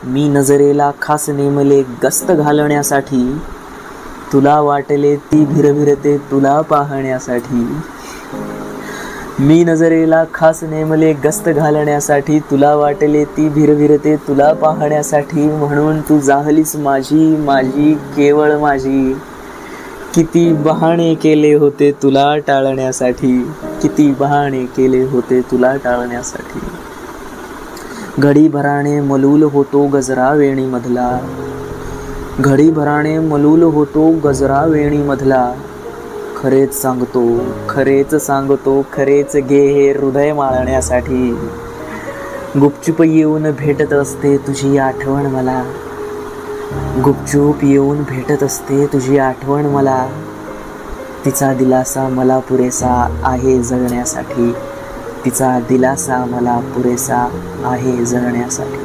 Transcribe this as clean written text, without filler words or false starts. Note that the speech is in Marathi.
मी नजरेला खास नेमले गस्त घालण्यासाठी, तुला वाटले ती भिरभिरते तुला पाहण्यासाठी. मी नजरेला खास नेमले गस्त घालण्यासाठी, तुला वाटले ती भिरभिरते तुला पाहण्यासाठी. म्हणून तू जाहलीस माझी माझी केवळ माझी. किती बहाणे केले होते तुला टाळण्यासाठी, किती बहाणे केले होते तुला टाळण्यासाठी. घडीभराने मलूल होतो गजरा वेणीमधला, घडीभराने मलूल होतो गजरा वेणीमधला. खरेच सांगतो खरेच सांगतो खरेच घे हे हृदय माळण्यासाठी. गुपचूप येऊन भेटत असते तुझी आठवण मला, गुपचूप येऊन भेटत असते तुझी आठवण मला. तिचा दिलासा मला पुरेसा आहे जगण्यासाठी, तिचा दिलासा मला पुरेसा आहे जगण्यासाठी.